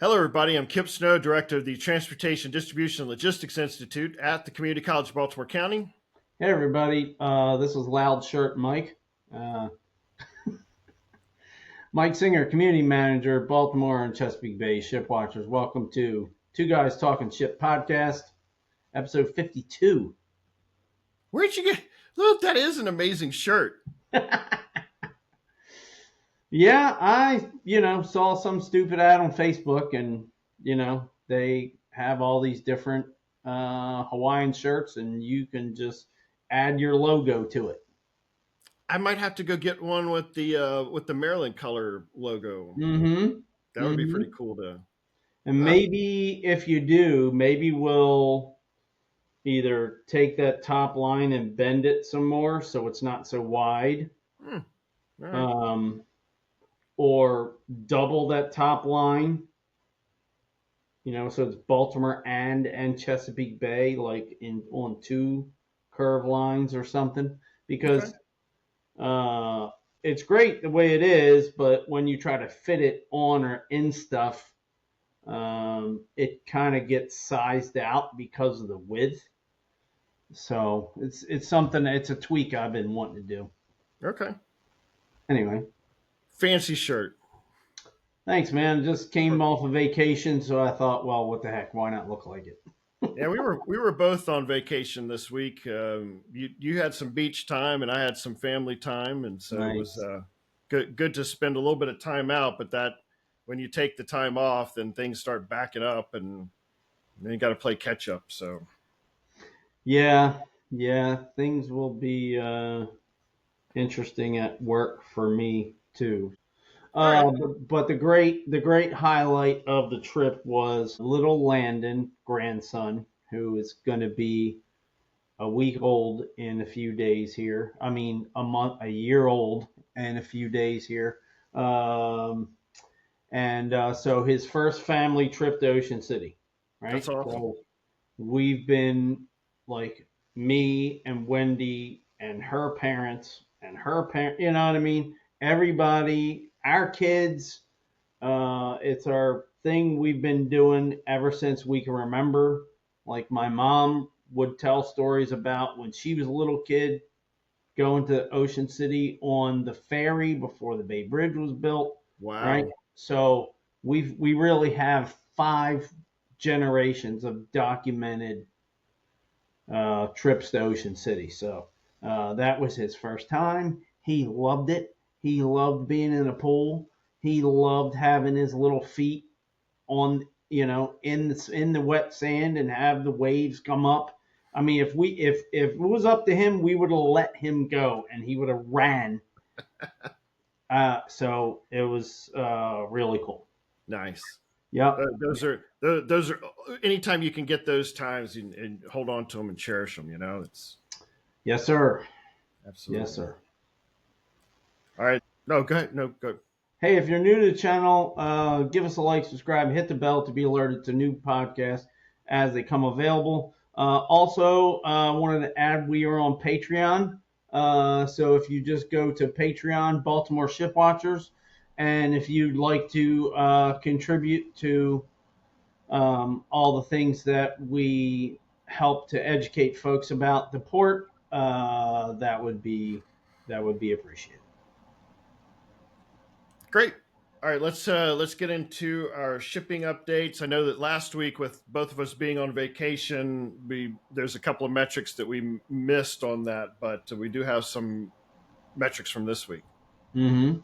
Hello, everybody. I'm Kip Snow, Director of the Transportation Distribution and Logistics Institute at the Community College of Baltimore County. Hey everybody, this is Loud Shirt Mike. Uh, Mike Singer, Community Manager, Baltimore and Chesapeake Bay Shipwatchers. Welcome to Two Guys Talking Ship podcast, episode 52. Where'd you get? Look, that is an amazing shirt. Yeah, I, saw some stupid ad on Facebook and, they have all these different Hawaiian shirts and you can just add your logo to it. I might have to go get one with the Maryland color logo. Mm-hmm. That would be pretty cool to. And maybe if you do, maybe we'll either take that top line and bend it some more so it's not so wide, Right. or double that top line, so it's Baltimore and Chesapeake Bay, like on two curve lines or something, because it's great the way it is, but when you try to fit it on or in stuff, it kind of gets sized out because of the width. So it's something. It's a tweak I've been wanting to do. Okay. Anyway, fancy shirt. Thanks, man. Just came off a vacation, so I thought, well, what the heck? Why not look like it? Yeah, we were both on vacation this week. You had some beach time, and I had some family time, and so Nice. It was good to spend a little bit of time out. But that when you take the time off, then things start backing up, and then you got to play catch up. So Yeah, things will be interesting at work for me too. right. But the great highlight of the trip was little Landon, grandson, who is going to be a week old in a few days here. I mean, a year old in a few days here. So his first family trip to Ocean City, right? That's awesome. So we've been like me and Wendy and her parents, you know what I mean? Everybody, our kids, it's our thing we've been doing ever since we can remember. Like my mom would tell stories about when she was a little kid going to Ocean City on the ferry before the Bay Bridge was built. Wow. Right? So we really have 5 generations of documented trips to Ocean City. So that was his first time. He loved it. He loved being in a pool. He loved having his little feet on, in the wet sand and have the waves come up. I mean, if it was up to him, we would have let him go and he would have ran. So it was really cool. Nice. Yeah. Those are anytime you can get those times and hold on to them and cherish them. It's Yes, sir. Absolutely. Yes, sir. All right. No, go ahead. No, go. Hey, if you're new to the channel, give us a like, subscribe, hit the bell to be alerted to new podcasts as they come available. Also, wanted to add we are on Patreon. So if you just go to Patreon, Baltimore Shipwatchers, and if you'd like to contribute to all the things that we help to educate folks about the port, that would be appreciated. Great. All right, let's get into our shipping updates. I know that last week, with both of us being on vacation, there's a couple of metrics that we missed on that, but we do have some metrics from this week. Mm-hmm.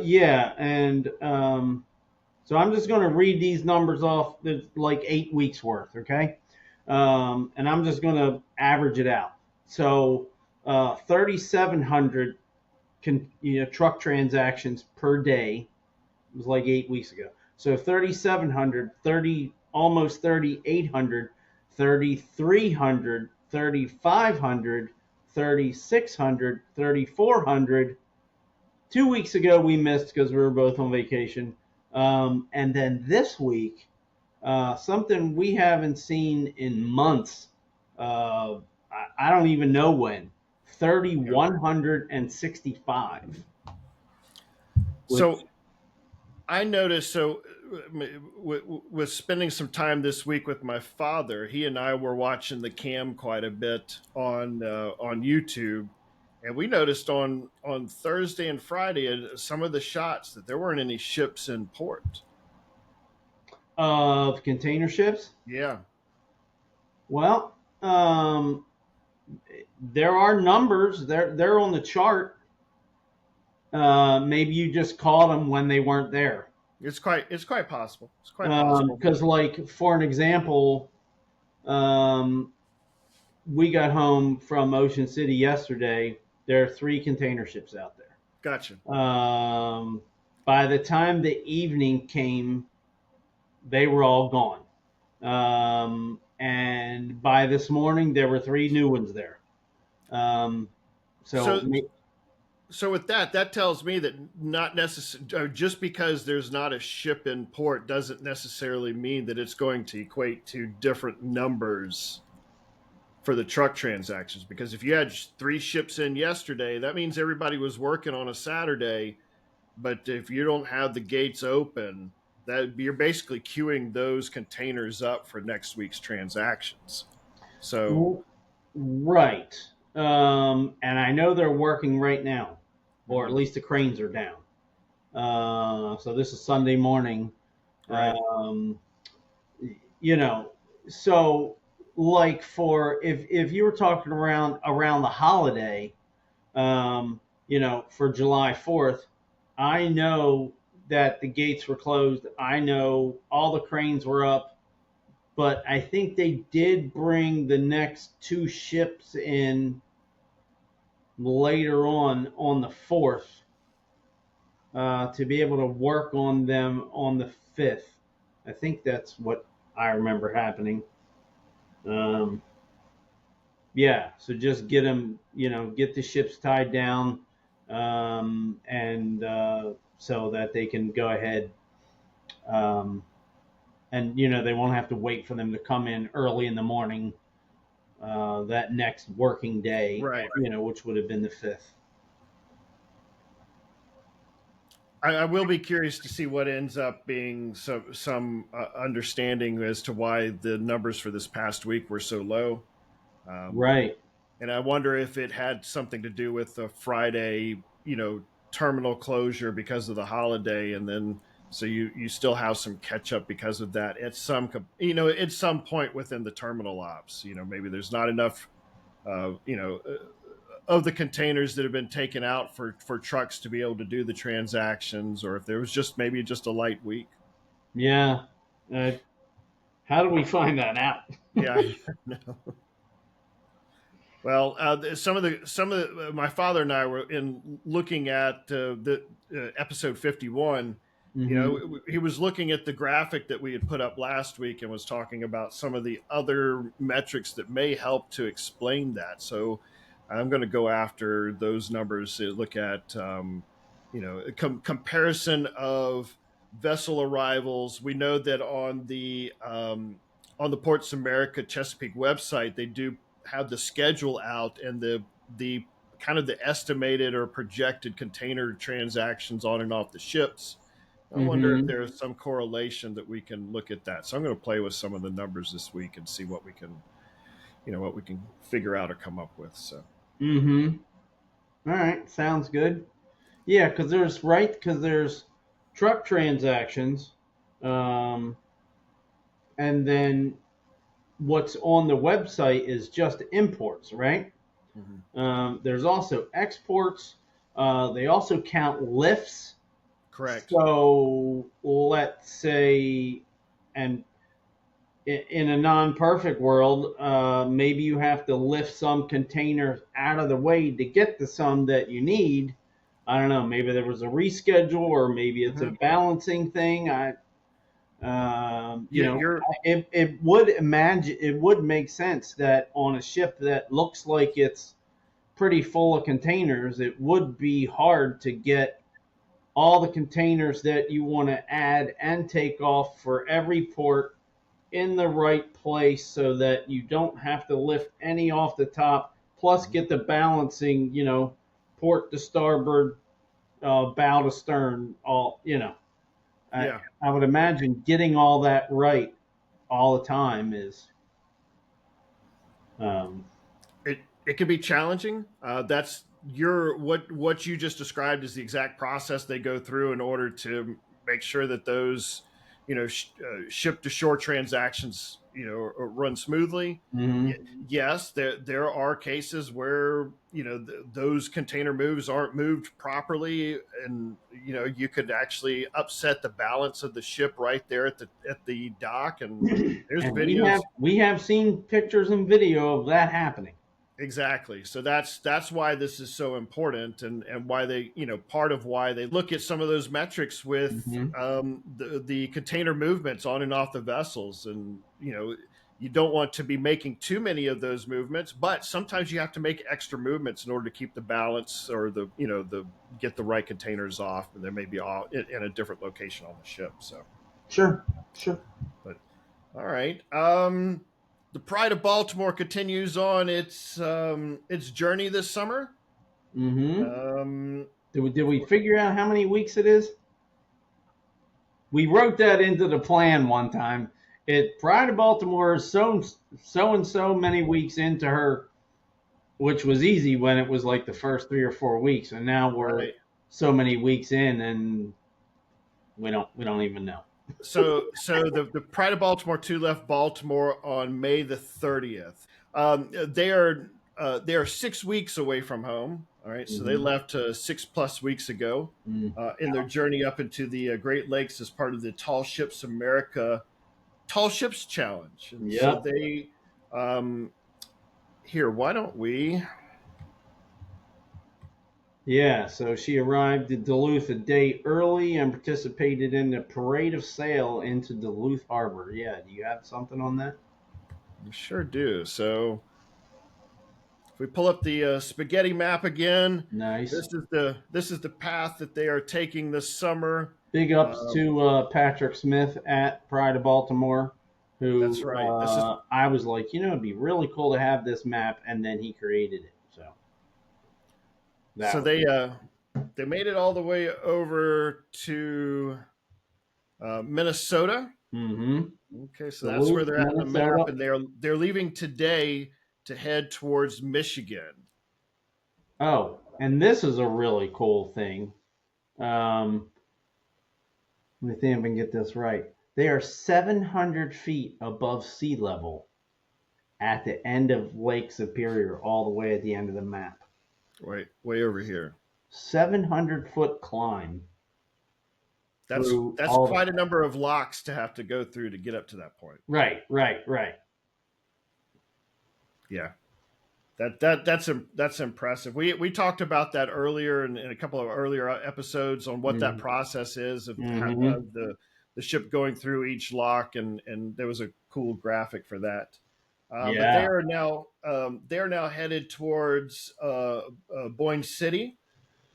Yeah, and so I'm just going to read these numbers off. There's like 8 weeks worth, okay? And I'm just going to average it out. So 3,700 truck transactions per day. It was like 8 weeks ago. So 3,700, almost 3,800, 3,300, 3,500, 3,600, 3,400. 2 weeks ago we missed because we were both on vacation. And then this week, something we haven't seen in months. I don't even know when. 3,165. So I noticed. So with spending some time this week with my father. He and I were watching the cam quite a bit on YouTube, and we noticed on Thursday and Friday some of the shots that there weren't any ships in port. Of container ships. Yeah, Well, there are numbers. They're on the chart. Maybe you just caught them when they weren't there. it's quite possible. It's quite possible. Because, like, for an example, um, we got home from Ocean City yesterday. There are 3 container ships out there. Gotcha. By the time the evening came, they were all gone. And by this morning, there were 3 new ones there. So, So with that tells me that not necessarily just because there's not a ship in port doesn't necessarily mean that it's going to equate to different numbers for the truck transactions. Because if you had 3 ships in yesterday, that means everybody was working on a Saturday. But if you don't have the gates open, that you're basically queuing those containers up for next week's transactions. So right. And I know they're working right now, or at least the cranes are down. So this is Sunday morning. right. You know, so like for if you were talking around the holiday, for July 4th, I know that the gates were closed. I know all the cranes were up, but I think they did bring the next 2 ships in later on the 4th, to be able to work on them on the 5th. I think that's what I remember happening. Yeah, so just get them, get the ships tied down, and so that they can go ahead, and they won't have to wait for them to come in early in the morning, that next working day, Right. Which would have been the 5th. I will be curious to see what ends up being some understanding as to why the numbers for this past week were so low. Right. And I wonder if it had something to do with the Friday, terminal closure because of the holiday, and then so you still have some catch up because of that at some point within the terminal ops. Maybe there's not enough, of the containers that have been taken out for trucks to be able to do the transactions, or if there was maybe just a light week. Yeah. How do we find that out? Yeah. No. Well, my father and I were in looking at the episode 51. Mm-hmm. He was looking at the graphic that we had put up last week and was talking about some of the other metrics that may help to explain that. So I'm going to go after those numbers to look at, comparison of vessel arrivals. We know that on the Ports America Chesapeake website, they do have the schedule out and the kind of the estimated or projected container transactions on and off the ships. I wonder if Mm-hmm. there's some correlation that we can look at that. So I'm going to play with some of the numbers this week and see what we can figure out or come up with. So. Mm-hmm. All right. Sounds good. Yeah, because there's truck transactions, and then what's on the website is just imports, right? Mm-hmm. There's also exports. They also count lifts. Correct. So let's say, and in a non-perfect world, maybe you have to lift some containers out of the way to get to some that you need. I don't know. Maybe there was a reschedule, or maybe it's a balancing thing. It would make sense that on a ship that looks like it's pretty full of containers, it would be hard to get all the containers that you want to add and take off for every port in the right place, so that you don't have to lift any off the top, plus get the balancing, port to starboard, bow to stern, all. I, Yeah. I would imagine getting all that right all the time is um, It can be challenging. That's your what you just described is the exact process they go through in order to make sure that those ship to shore transactions run smoothly. mhm. Yes, there are cases where those container moves aren't moved properly, and you could actually upset the balance of the ship right there at the dock. And there's And videos. we have seen pictures and video of that happening. Exactly. So that's why this is so important, and why they part of why they look at some of those metrics with Hmm. the container movements on and off the vessels. And you don't want to be making too many of those movements, but sometimes you have to make extra movements in order to keep the balance, or the get the right containers off, and they may be all in a different location on the ship. So, Sure, sure. but all right. The Pride of Baltimore continues on its journey this summer. Hmm. Um, Did we figure out how many weeks it is? We wrote that into the plan one time. It Pride of Baltimore is so and so many weeks into her, which was easy when it was like the first 3 or 4 weeks, and now we're right. so many weeks in, and we don't even know. So the Pride of Baltimore 2 left Baltimore on May the 30th. They are 6 weeks away from home. All right, so they Hmm. left 6+ weeks ago in their journey up into the Great Lakes as part of the Tall Ships America Tall Ships Challenge. And so Yep. they here. Why don't we? Yeah, so she arrived at Duluth a day early and participated in the parade of sail into Duluth Harbor. Yeah, do you have something on that? We sure do. So if we pull up the spaghetti map again, Nice. this is the path that they are taking this summer. Big ups Um, to Patrick Smith at Pride of Baltimore, that's who right. This is I was like, it'd be really cool to have this map, and then he created it. So that so was they made it all the way over to Minnesota. mm-hmm. Okay, so that's where Duluth, they're at in the map, Minnesota. and they're leaving today to head towards Michigan. Oh, and this is a really cool thing. Um, Let me see if I can get this right. They are 700 feet above sea level at the end of Lake Superior, all the way at the end of the map. Right, way over here. 700-foot climb through That's all the. quite a number of locks to have to go through to get up to that point. Right, right, right. Yeah. That's impressive. We talked about that earlier in a couple of earlier episodes on what that Mm-hmm. process is Mm-hmm. of the ship going through each lock, and there was a cool graphic for that. But Yeah. they are now headed towards Boyne City,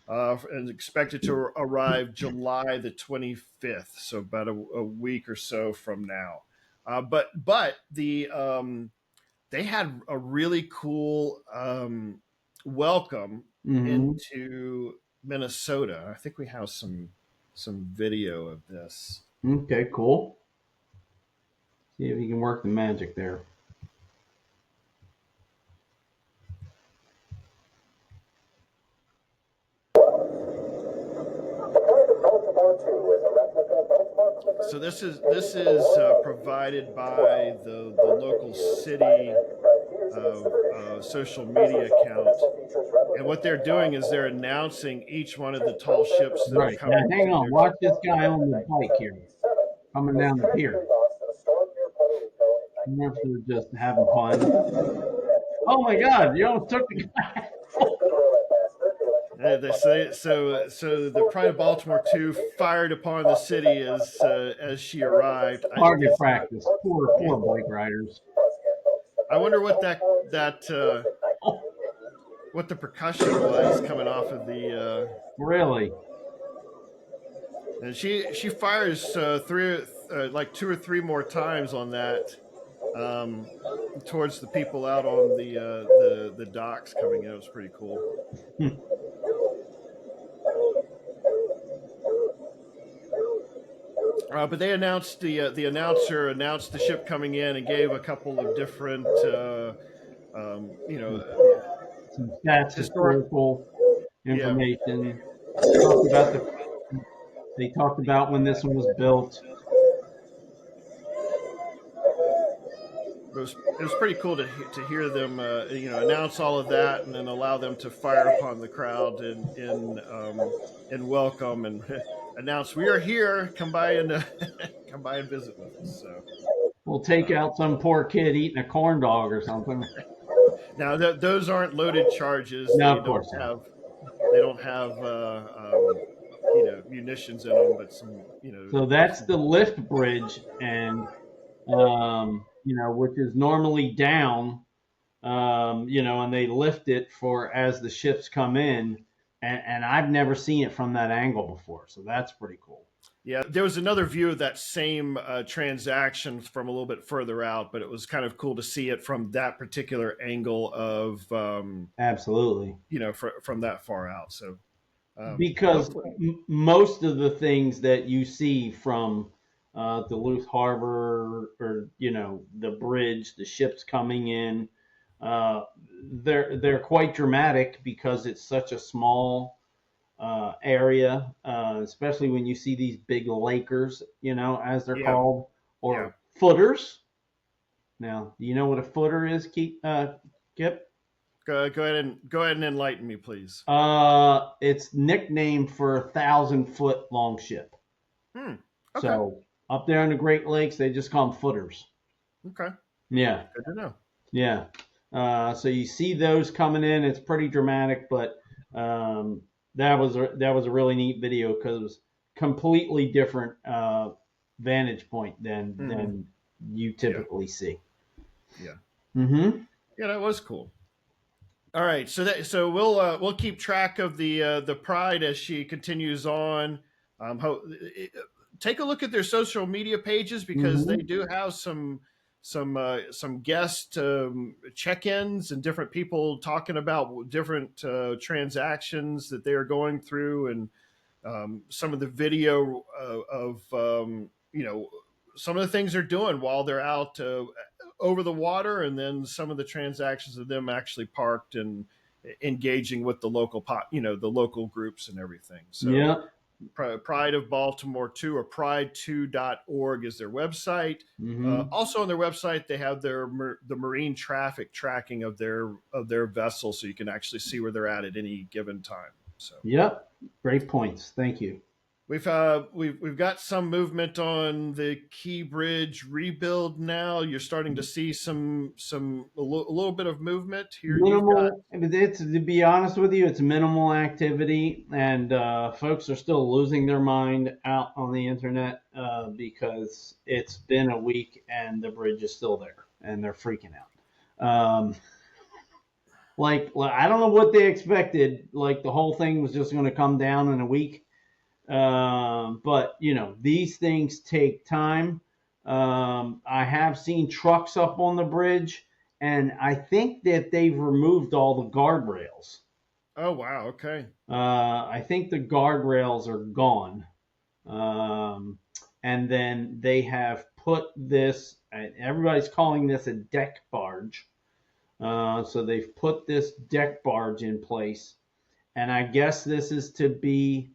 and expected to arrive July the 25th, so about a week or so from now. But they had a really cool welcome Mm-hmm. into Minnesota. I think we have some video of this. Okay, cool. See if you can work the magic there. So this is provided by the local city social media account, and what they're doing is they're announcing each one of the tall ships that are Right. Now, coming hang through on. their. Watch this guy on the bike here, coming down the pier. I'm not sure just having fun. Oh my God! You almost took the guy. They say so. So the Pride of Baltimore 2 fired upon the city as she arrived. Target practice. Poor bike riders. I wonder that what the percussion was coming off of the. Really? And she fires three like two or three more times on that, um, towards the people out on the docks coming in. It was pretty cool. But they announced the announcer announced the ship coming in and gave a couple of different you know Some stats, historic historical yeah. information. Talked about they talked about when this one was built. It was pretty cool to hear them announce all of that and then allow them to fire upon the crowd in welcome and announce we are here, come by and come by and visit with us. So We'll take uh, out some poor kid eating a corn dog or something. now those aren't loaded charges. No, of course not. They don't have munitions in them, but some So that's the lift bridge, and which is normally down, and they lift it for as the ships come in, and I've never seen it from that angle before, so that's pretty cool. Yeah, there was another view of that same transaction from a little bit further out, but it was kind of cool to see it from that particular angle of Absolutely, from that far out. So because hopefully, most of the things that you see from Duluth Harbor, or the bridge, the ships coming in, uh, they're quite dramatic because it's such a small area, especially when you see these big Lakers, as they're yeah, called, yeah. or footers. Now, do you know what a footer is, Kip? Go ahead and enlighten me, please. It's nicknamed for 1,000-foot long ship. Hmm. Okay. So up there in the Great Lakes, they just call them footers. Okay. Yeah, Good to know. yeah. So you see those coming in. It's pretty dramatic, but that was a really neat video because it was completely different vantage point than Hmm. than you Yeah. typically see. Yeah. Mm-hmm. Yeah. That was cool. All right, so we'll keep track of the Pride as she continues on. Take a look at their social media pages because they Mm-hmm. do have some guest check-ins and different people talking about different transactions that they are going through and some of the video of some of the things they're doing while they're out over the water, and then some of the transactions of them actually parked and engaging with the local the local groups and everything. So Yep. Pride of Baltimore 2 or pride2.org is their website. Mm-hmm. Also on their website, they have the marine traffic tracking of their vessel, so you can actually see where they're at any given time. So Yep. Great points. Thank you. we've got some movement on the Key Bridge rebuild now. You're starting to see a little bit of movement here. You've got Minimal. It's, to be honest with you, it's minimal activity, and folks are still losing their mind out on the internet because it's been a week and the bridge is still there, and they're freaking out. Like I don't know what they expected. Like the whole thing was just going to come down in a week. But these things take time. I have seen trucks up on the bridge, and I think that they've removed all the guardrails. oh wow, okay. I think the guardrails are gone. Um, and then they have put this, and everybody's calling this a deck barge. So they've put this deck barge in place, and I guess this is to be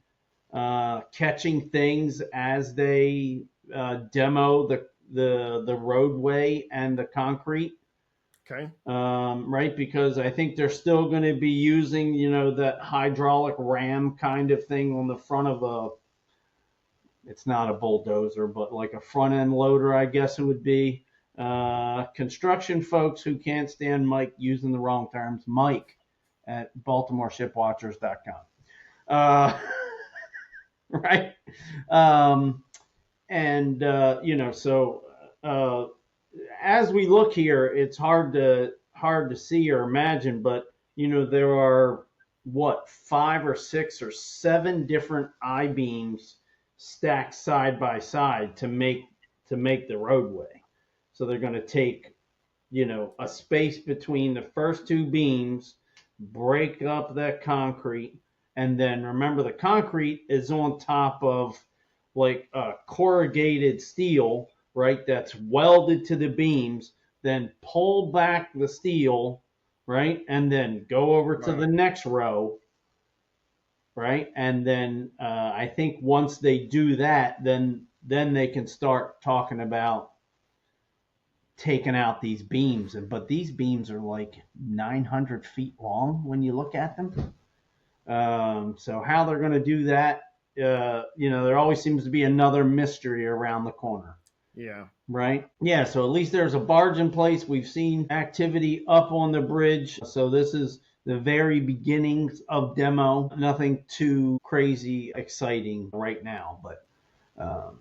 catching things as they demo the roadway and the concrete. Okay. Right, because I think they're still going to be using, that hydraulic ram kind of thing on the front of it's not a bulldozer, but like a front end loader, I guess it would be. Construction folks who can't stand Mike using the wrong terms, Mike at BaltimoreShipwatchers.com. Uh, right? Um, and so uh, as we look here, it's hard to see or imagine, but there are what 5 or 6 or 7 different I beams stacked side by side to make the roadway. So they're going to take a space between the first 2 beams, break up that concrete, and then remember the concrete is on top of like corrugated steel, right? That's welded to the beams, then pull back the steel, right? And then go over to the Right. next row, right? And then I think once they do that, then they can start talking about taking out these beams. But these beams are like 900 feet long when you look at them. So how they're going to do that, there always seems to be another mystery around the corner. Yeah. Right? Yeah, so at least there's a barge in place. We've seen activity up on the bridge. So this is the very beginnings of demo. Nothing too crazy exciting right now. But um,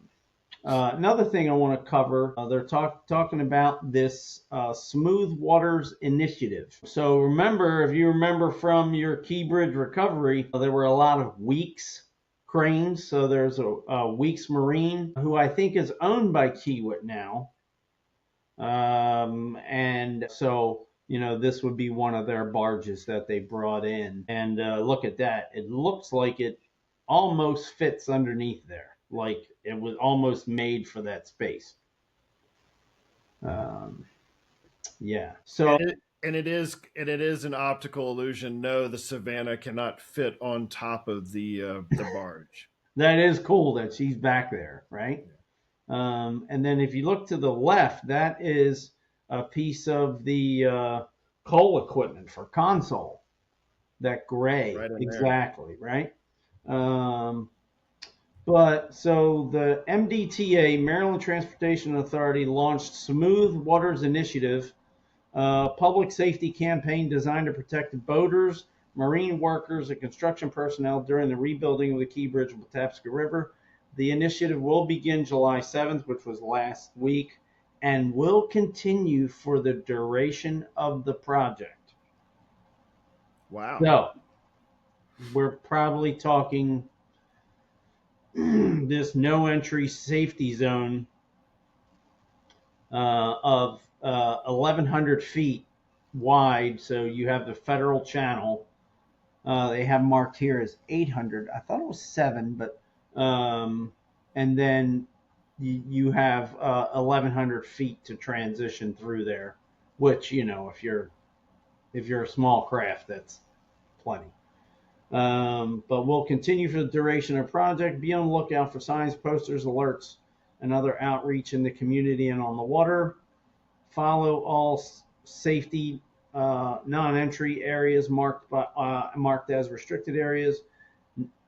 another thing I want to cover, they're talking about this Smooth Waters Initiative. So remember, if you remember from your Key Bridge recovery, there were a lot of Weeks cranes. So there's a Weeks Marine who I think is owned by Kiewit now. And so, this would be one of their barges that they brought in. And look at that. It looks like it almost fits underneath there. Like it was almost made for that space. Um, yeah. So And it is an optical illusion. No, the Savannah cannot fit on top of the barge. that is cool that she's back there, right? And then if you look to the left, that is a piece of the coal equipment for console. That gray, Right in there. exactly, right? Um, but so the MDTA, Maryland Transportation Authority, launched Smooth Waters Initiative, a public safety campaign designed to protect boaters, marine workers, and construction personnel during the rebuilding of the Key Bridge of the Patapsco River. The initiative will begin July 7th, which was last week, and will continue for the duration of the project. Wow. So we're probably talking this no entry safety zone of 1,100 feet wide. So you have the federal channel. They have marked here as 800. I thought it was 7, but and then you have 1,100 feet to transition through there. Which if you're a small craft, that's plenty. But we'll continue for the duration of the project. Be on the lookout for signs, posters, alerts, and other outreach in the community and on the water. Follow all safety non-entry areas marked as restricted areas.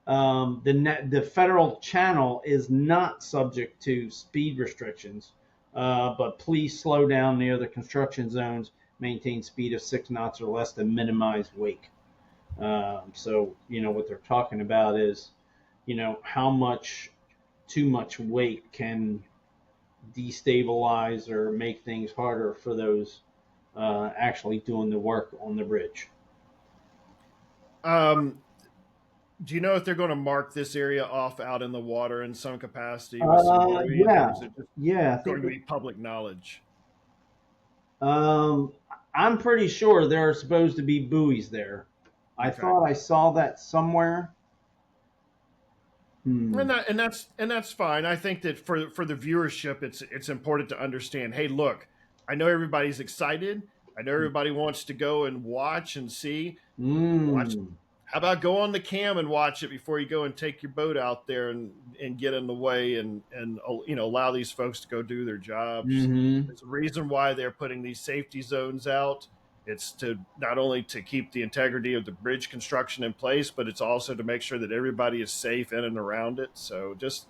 The federal channel is not subject to speed restrictions, but please slow down near the construction zones. Maintain speed of 6 knots or less to minimize wake. So what they're talking about is, how much too much weight can destabilize or make things harder for those actually doing the work on the bridge. Um, do you know if they're going to mark this area off out in the water in some capacity with some buoys, or Yeah, is it just yeah. I going think to be public knowledge? um, I'm pretty sure there are supposed to be buoys there. I Okay. thought I saw that somewhere. Hmm. And that's fine. I think that for the viewership, it's important to understand. Hey, look, I know everybody's excited. I know everybody wants to go and watch and see. Watch. Hmm. How about go on the cam and watch it before you go and take your boat out there and get in the way and allow these folks to go do their jobs. Mm-hmm. There's a reason why they're putting these safety zones out. It's to not only to keep the integrity of the bridge construction in place, but it's also to make sure that everybody is safe in and around it. So just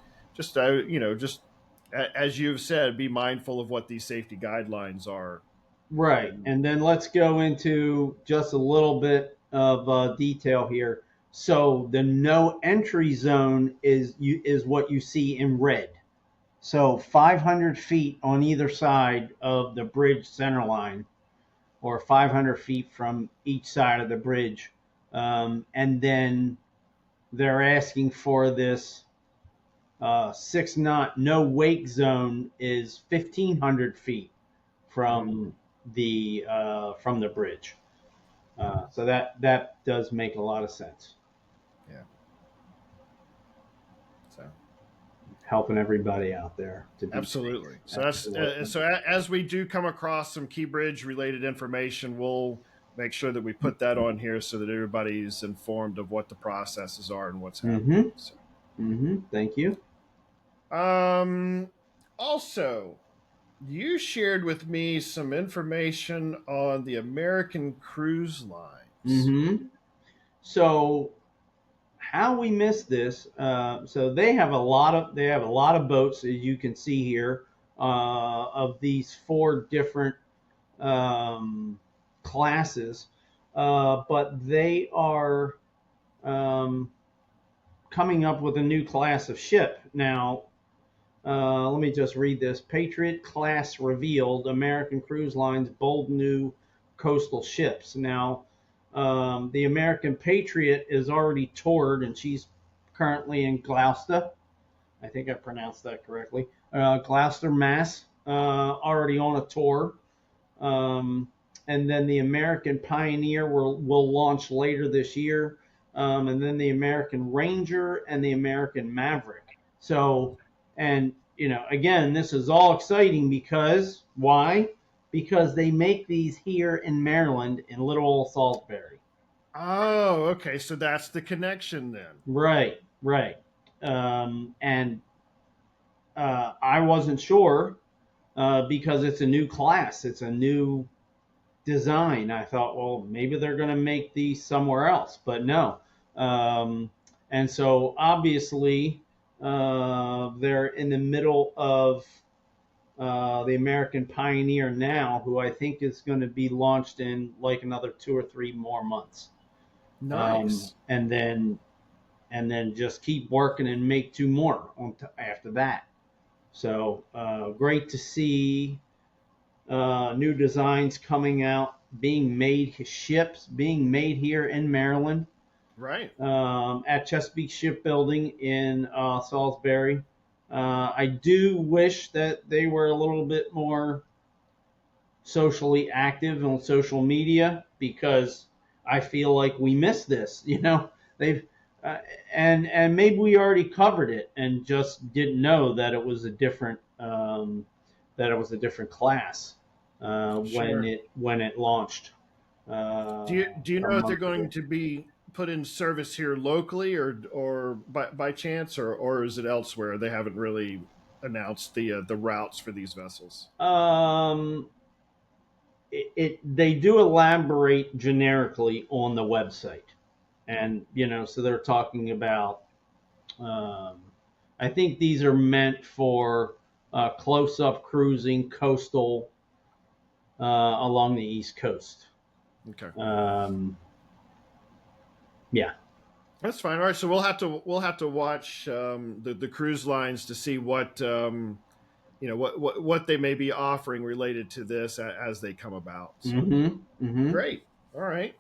as you've said, be mindful of what these safety guidelines are. Right. And And then let's go into just a little bit of detail here. So the no entry zone is what you see in red. So 500 feet on either side of the bridge center line, or 500 feet from each side of the bridge. And then they're asking for this 6 knot no wake zone is 1,500 feet mhm, from the bridge. So that does make a lot of sense. yeah. So helping everybody out there to be safe. Absolutely. So that's Absolutely. as we do come across some Key Bridge related information, we'll make sure that we put that on here so that everybody's informed of what the processes are and what's happening. Mm-hmm. So, Mm-hmm. Thank you. um, also, you shared with me some information on the American cruise lines. Mm-hmm. So how we missed this? So they have a lot of boats, as you can see here, of these four different um, classes, but they are um, coming up with a new class of ship now. Let me just read this. Patriot class revealed. American Cruise Line's bold new coastal ships. Now, the American Patriot is already toured, and she's currently in Gloucester. I think I pronounced that correctly. Gloucester, Mass. Already on a tour. Um, and then the American Pioneer will launch later this year. And then the American Ranger and the American Maverick. So, and again, this is all exciting because why? Because they make these here in Maryland in Little Old Salisbury. Oh, okay. So that's the connection then. Right, right. And I wasn't sure because it's a new class. It's a new design. I thought, well, maybe they're going to make these somewhere else, but no. Um, and so obviously, they're in the middle of the American Pioneer now, who I think is going to be launched in like another 2 or 3 more months, Nice. and then just keep working and make two more after that. So great to see new designs coming out, being made, ships being made here in Maryland Right. at Chesapeake Shipbuilding in Salisbury. I do wish that they were a little bit more socially active on social media because I feel like we missed this. They've uh, and maybe we already covered it and just didn't know that it was a different class Sure. when it launched Do you a know if they're month going ago. to be put in service here locally or by chance or is it elsewhere? They haven't really announced the routes for these vessels. Um, they do elaborate generically on the website, and so they're talking about. Um, I think these are meant for close-up cruising coastal along the East Coast. Okay. Um, yeah. That's fine. All right, so we'll have to watch the cruise lines to see what what they may be offering related to this as they come about. So Mm-hmm. Mm-hmm. great. All right.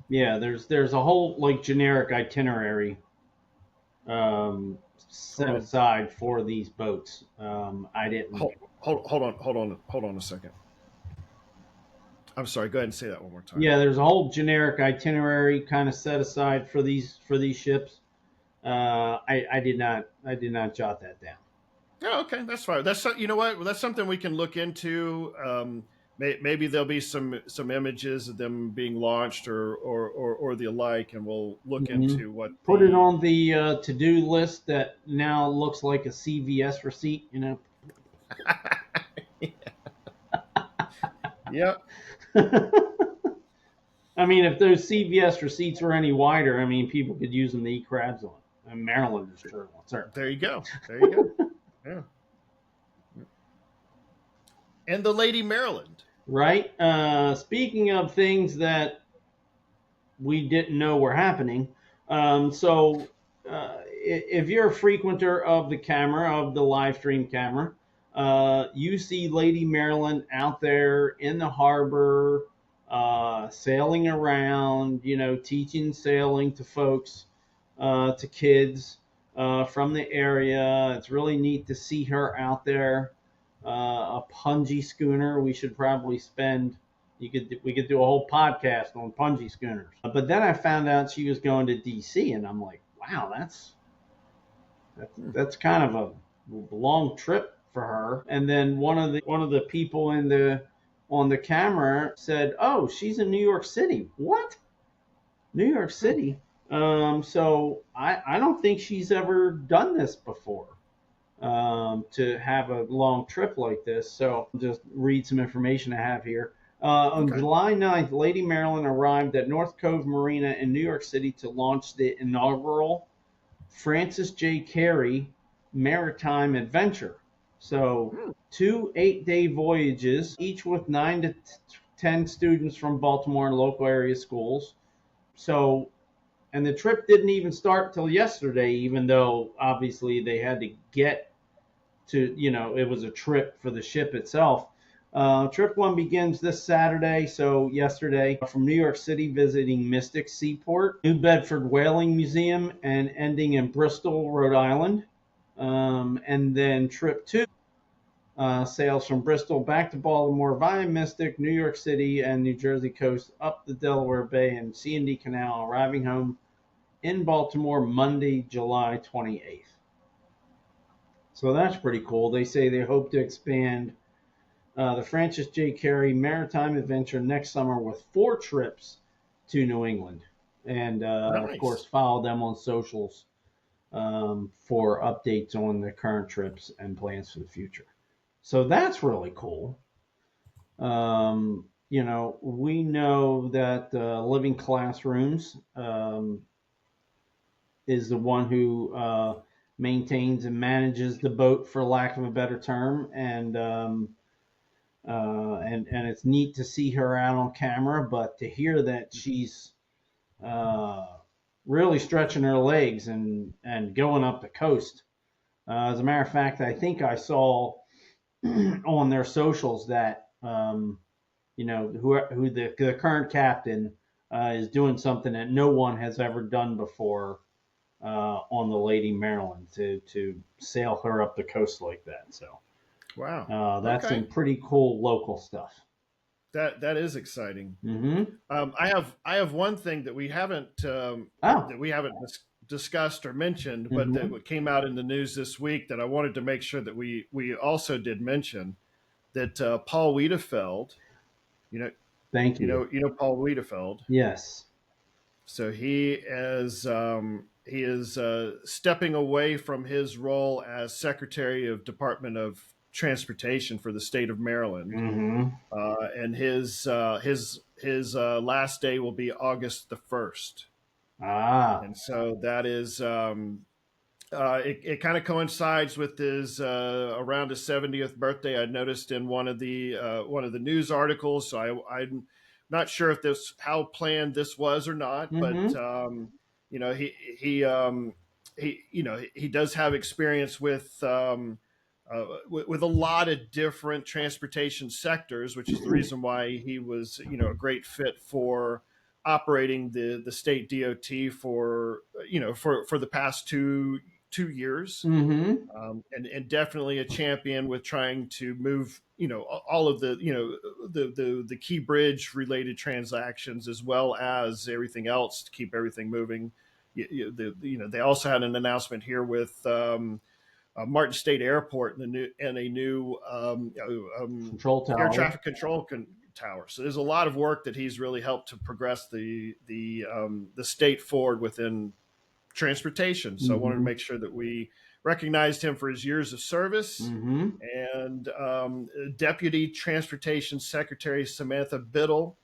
Yeah. There's a whole like generic itinerary Hold set on. aside for these boats. I didn't. Hold on a second. I'm sorry. Go ahead and say that one more time. Yeah, there's a whole generic itinerary kind of set aside for these ships. I did not jot that down. Yeah, okay, that's fine. You know what? That's something we can look into. Maybe there'll be some images of them being launched or the alike, and we'll look Hmm. into what Put it the on the to-do list that now looks like a CVS receipt. yeah. I mean, if those CVS receipts were any wider, I mean, people could use them to eat crabs on. And Maryland is true, certainly. There you go. There you go. Yeah. And the Lady Maryland. Right. Speaking of things that we didn't know were happening. So, if you're a frequenter of the camera, of the live stream camera, you see Lady Maryland out there in the harbor, sailing around, teaching sailing to folks, to kids from the area. It's really neat to see her out there. A pungy schooner. We should probably spend we could do a whole podcast on pungy schooners. But then I found out she was going to DC, and I'm like, wow, That's kind of a long trip for her. And then one of the people in the on the camera said, "Oh, she's in New York City." What? New York Hmm. City? So I don't think she's ever done this before. To have a long trip like this. So I'll just read some information I have here. On Okay. July 9th, Lady Maryland arrived at North Cove Marina in New York City to launch the inaugural Francis J. Carey Maritime Adventure. So, Hmm. 2 8-day voyages, each with 9 to 10 students from Baltimore and local area schools. So, and the trip didn't even start till yesterday, even though obviously they had to get to, it was a trip for the ship itself. Trip one begins this Saturday, so yesterday, from New York City, visiting Mystic Seaport, New Bedford Whaling Museum, and ending in Bristol, Rhode Island. And then trip two sails from Bristol back to Baltimore via Mystic, New York City, and New Jersey coast up the Delaware Bay and C&D Canal, arriving home in Baltimore Monday, July 28th. So that's pretty cool. They say they hope to expand the Francis J. Carey Maritime Adventure next summer with 4 trips to New England. And of course, Nice. follow them on socials for updates on the current trips and plans for the future. So that's really cool. We know that Living Classrooms is the one who maintains and manages the boat, for lack of a better term, and it's neat to see her out on camera, but to hear that she's uh, really stretching her legs and going up the coast. As a matter of fact, I think I saw on their socials that who the current captain is doing something that no one has ever done before on the Lady Maryland to sail her up the coast like that. So Wow. that's Okay. some pretty cool local stuff. That is exciting. Mm-hmm. I have one thing Oh. that we haven't discussed or mentioned, but Mm-hmm. that came out in the news this week that I wanted to make sure that we also did mention that Paul Wiedefeld, you know, Thank you. Paul Wiedefeld. Yes. So he is stepping away from his role as Secretary of Department of Transportation for the state of Maryland, Mm-hmm. and his last day will be August the 1st. Ah. And so that is it kind of coincides with his around his 70th birthday. I noticed in one of the news articles. So I'm not sure if this how planned this was or not, but Mm-hmm. you know he does have experience with a lot of different transportation sectors, which is the reason why he was a great fit for operating the state DOT for the past 2 years, Mm-hmm. and definitely a champion with trying to move all of the key bridge related transactions as well as everything else to keep everything moving. They also had an announcement here with Martin State Airport and a new Control air tower. traffic control tower. So there's a lot of work that he's really helped to progress the state forward within transportation. So I wanted to Mm-hmm. make sure that we recognized him for his years of service. Mm-hmm. And Deputy Transportation Secretary Samantha Biddle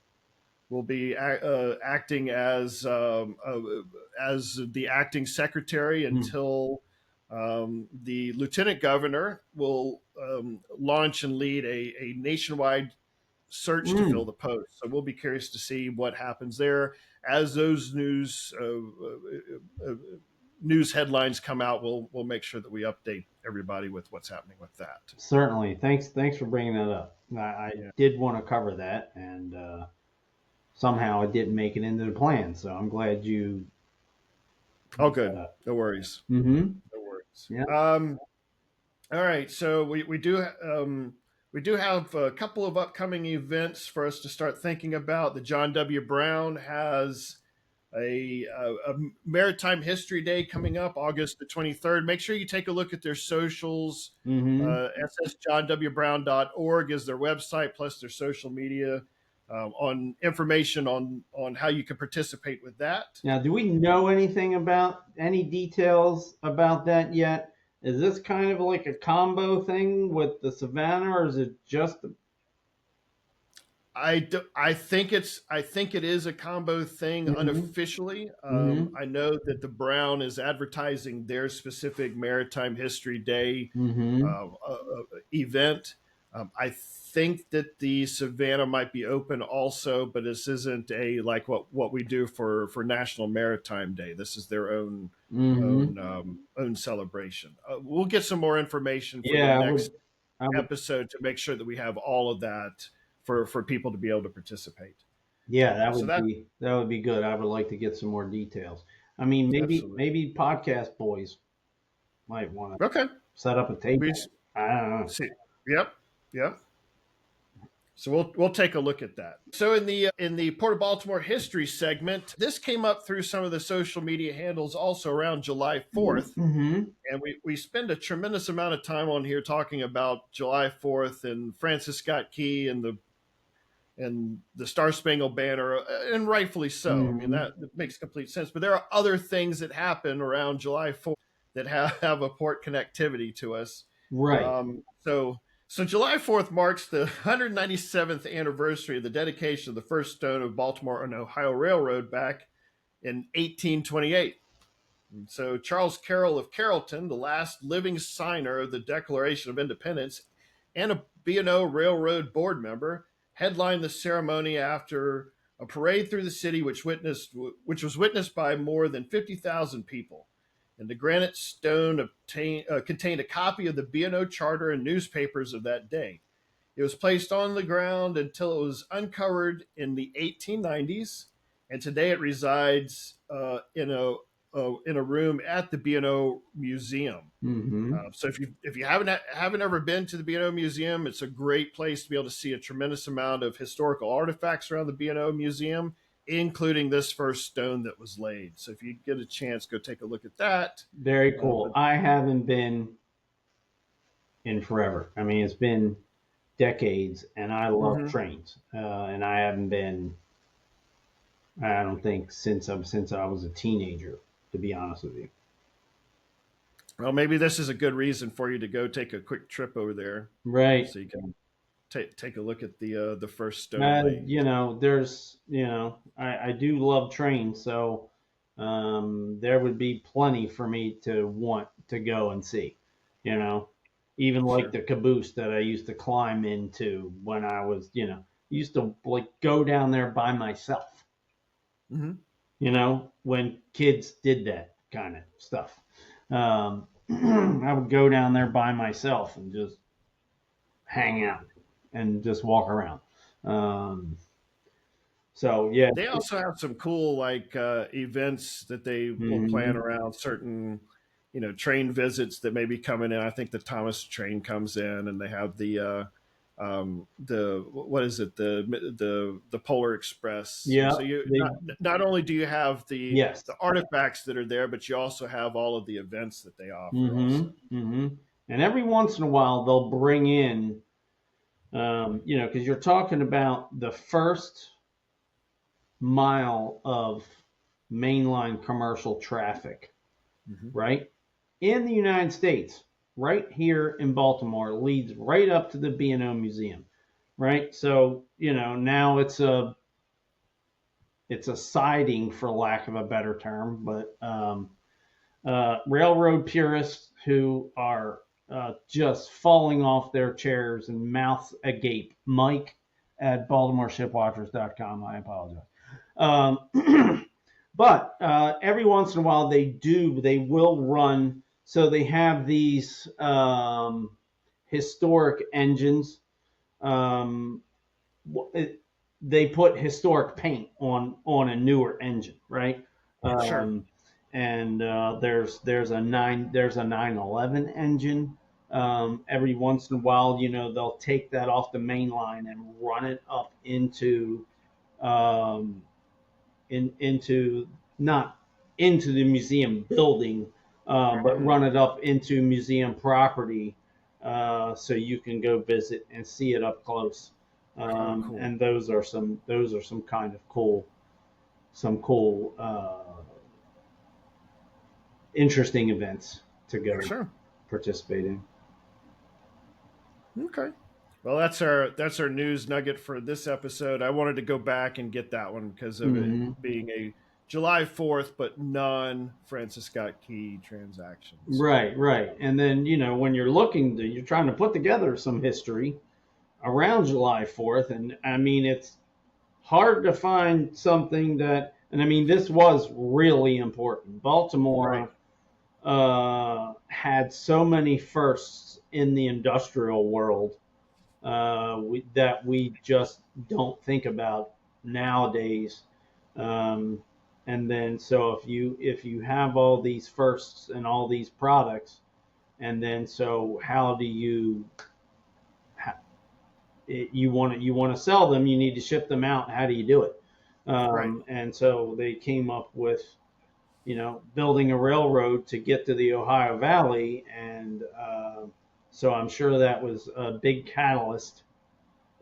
will be acting as the acting secretary Mm. until the lieutenant governor will launch and lead a nationwide search to fill Mm. the post. So we'll be curious to see what happens there as those news headlines come out. We'll make sure that we update everybody with what's happening with that. Certainly. Thanks for bringing that up. I Yeah. did want to cover that, and somehow it didn't make it into the plan. So I'm glad you Oh, brought that good. up. No worries. Mm-hmm. No worries. Yeah. All right. So we do have a couple of upcoming events for us to start thinking about. The John W. Brown has a Maritime History Day coming up August the 23rd. Make sure you take a look at their socials. Mm-hmm. ssjohnwbrown.org is their website, plus their social media on information on how you can participate with that. Now, do we know anything about any details about that yet? Is this kind of like a combo thing with the Savannah, or is it just? I think it is a combo thing Mm-hmm. unofficially. Mm-hmm. I know that the Brown is advertising their specific Maritime History Day Mm-hmm. event. I think that the Savannah might be open also, but this isn't a like what we do for National Maritime Day. This is their Mm-hmm. own celebration. We'll get some more information for the Yeah, next I would. episode to make sure that we have all of that for people to be able to participate. Yeah, So that that would be good. I would like to get some more details. I mean, absolutely maybe podcast boys might want to okay. set up a We table. I don't know. see. Yep, yep. So we'll take a look at that. So in the Port of Baltimore history segment, this came up through some of the social media handles also around July 4th. Mm-hmm. And we spend a tremendous amount of time on here talking about July 4th and Francis Scott Key and the Star Spangled Banner, and rightfully so. I mean, Mm-hmm. that makes complete sense. But there are other things that happen around July 4th that have a port connectivity to us. Right. So July 4th marks the 197th anniversary of the dedication of the first stone of Baltimore and Ohio Railroad back in 1828. And so Charles Carroll of Carrollton, the last living signer of the Declaration of Independence and a B&O Railroad board member, headlined the ceremony after a parade through the city which was witnessed by more than 50,000 people. And the granite stone contained a copy of the B&O charter and newspapers of that day. It was placed on the ground until it was uncovered in the 1890s, and today it resides in a room at the B&O Museum. Mm-hmm. So if you haven't ever been to the B&O Museum, it's a great place to be able to see a tremendous amount of historical artifacts around the B&O Museum, including this first stone that was laid. So if you get a chance, go take a look at that. Very But cool. I haven't been in forever. I mean, it's been decades, and I love mhm. trains. And I haven't been. I don't think since I was a teenager, to be honest with you. Well, maybe this is a good reason for you to go take a quick trip over there, Right. so you can take a look at the first stone laid. I do love trains, so there would be plenty for me to want to go and see. You know, even like Sure. the caboose that I used to climb into when I was, used to like go down there by myself. Hmm. When kids did that kind of stuff. I would go down there by myself and just hang out and just walk around. Um, so yeah. They also have some cool like events that they will plan Mhm. around certain, train visits that may be coming in. I think the Thomas train comes in, and they have the what is it the Polar Express. And Yeah. so you They not only do you have yes. the artifacts that are there, but you also have all of the events that they offer also. Mm-hmm. Mm-hmm. And every once in a while they'll bring in, because you're talking about the first mile of mainline commercial traffic, Hmm. right? In the United States, right here in Baltimore, leads right up to the B&O Museum, right? So, now it's a siding for lack of a better term, but railroad purists who are just falling off their chairs and mouths agape. Mike at BaltimoreShipwatchers.com. I apologize. But every once in a while they will run. So they have these historic engines. Um, they put historic paint on a newer engine, right? Sure. Um, and there's a 911 engine. Every once in a while, they'll take that off the main line and run it up into um, into not into the museum building, but run it up into museum property, so you can go visit and see it up close. Oh, cool. And those are some kind of cool, interesting events to go Sure. participate in. Okay. Well, that's our news nugget for this episode. I wanted to go back and get that one because of it Hmm. being a July 4th, but non Francis Scott Key transaction. So, Right, right. And then, when you're trying to put together some history around July 4th. And I mean, it's hard to find something and I mean, this was really important. right, Baltimore had so many firsts in the industrial world that we just don't think about nowadays. Um, and then, so if you have all these firsts and all these products, and then so how do you want to sell them? You need to ship them out. How do you do it? right. And so they came up with building a railroad to get to the Ohio Valley, and so I'm sure that was a big catalyst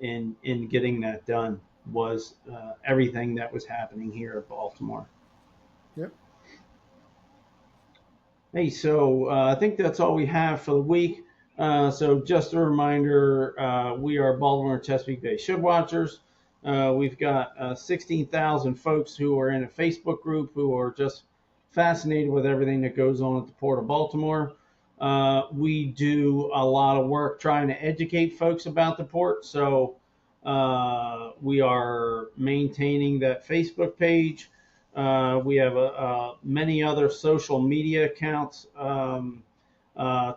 in getting that done. Was everything that was happening here at Baltimore. Yep. Hey, so I think that's all we have for the week. So just a reminder, we are Baltimore and Chesapeake Bay Shipwatchers. We've got 16,000 folks who are in a Facebook group who are just fascinated with everything that goes on at the Port of Baltimore. We do a lot of work trying to educate folks about the port. So we are maintaining that Facebook page. We have many other social media accounts.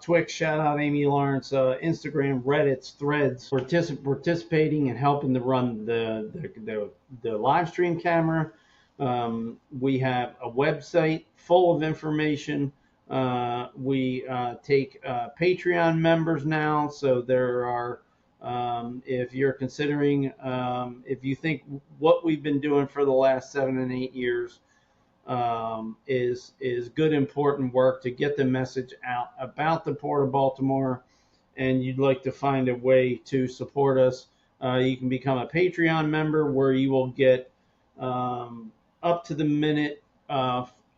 Twix, shout out Amy Lawrence, Instagram, Reddit's, Threads, participating and helping to run the live stream camera. We have a website full of information. We take Patreon members now, so there are. If you're considering, if you think what we've been doing for the last 7 and 8 years is good, important work to get the message out about the Port of Baltimore, and you'd like to find a way to support us, you can become a Patreon member where you will get up to the minute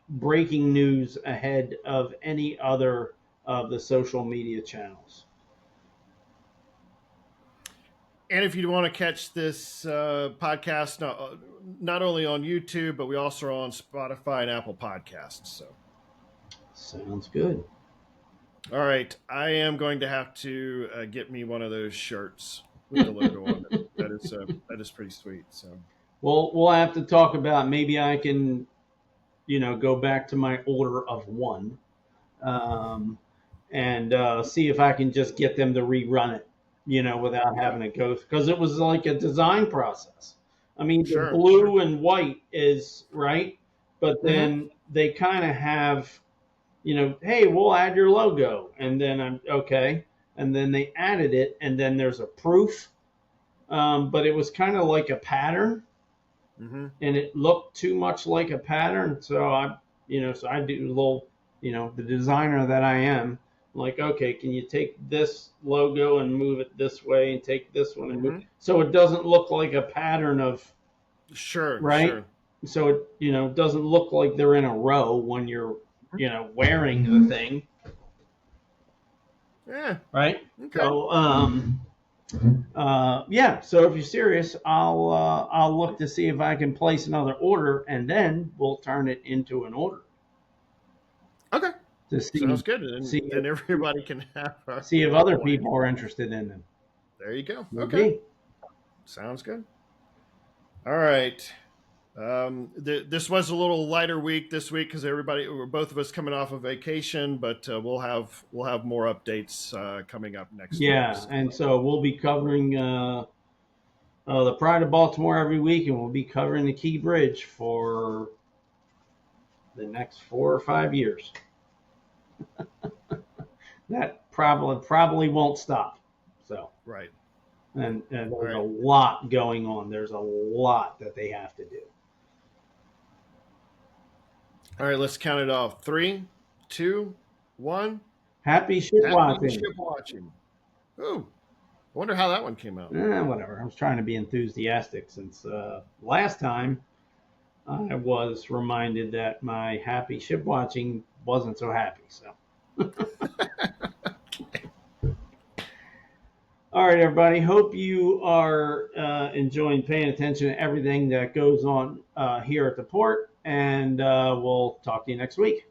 breaking news ahead of any other of the social media channels. And if you want to catch this podcast, not only on YouTube, but we also are on Spotify and Apple Podcasts. So, Sounds good. all right, I am going to have to get me one of those shirts with the logo on it. That is pretty sweet. So, Well, we'll have to talk about, maybe I can, go back to my order of one, um, and see if I can just get them to rerun it, without having to go, because it was like a design process. I mean, the sure. blue and white is right, but Mm-hmm. then they kind of have, hey, we'll add your logo, and then I'm okay, and then they added it, and then there's a proof, but it was kind of like a pattern, Mm-hmm. and it looked too much like a pattern. So I do a little, the designer that I am, like, okay, can you take this logo and move it this way, and take this one and move, Mm-hmm. so it doesn't look like a pattern of, Sure. right? Sure. So it, doesn't look like they're in a row when you're, wearing the thing, Yeah. right? Okay. So, yeah. So if you're serious, I'll look to see if I can place another order, and then we'll turn it into an order Okay. to Sounds good. And see then everybody can have if a other point. people are interested in them. There you go. Will Okay. be. Sounds good. All right. This was a little lighter week this week because both of us coming off of vacation, but we'll have more updates coming up next week. Yeah, and so we'll be covering the Pride of Baltimore every week, and we'll be covering the Key Bridge for the next 4 or 5 years. That probably won't stop. So, Right. and there's Right. a lot going on. There's a lot that they have to do. All right, let's count it off. 3, 2, 1. Happy ship Happy watching. ship watching. Ooh, I wonder how that one came out. Whatever. I was trying to be enthusiastic since last time I was reminded that my happy ship watching wasn't so happy. So, all right, everybody. Hope you are enjoying paying attention to everything that goes on here at the port, and we'll talk to you next week.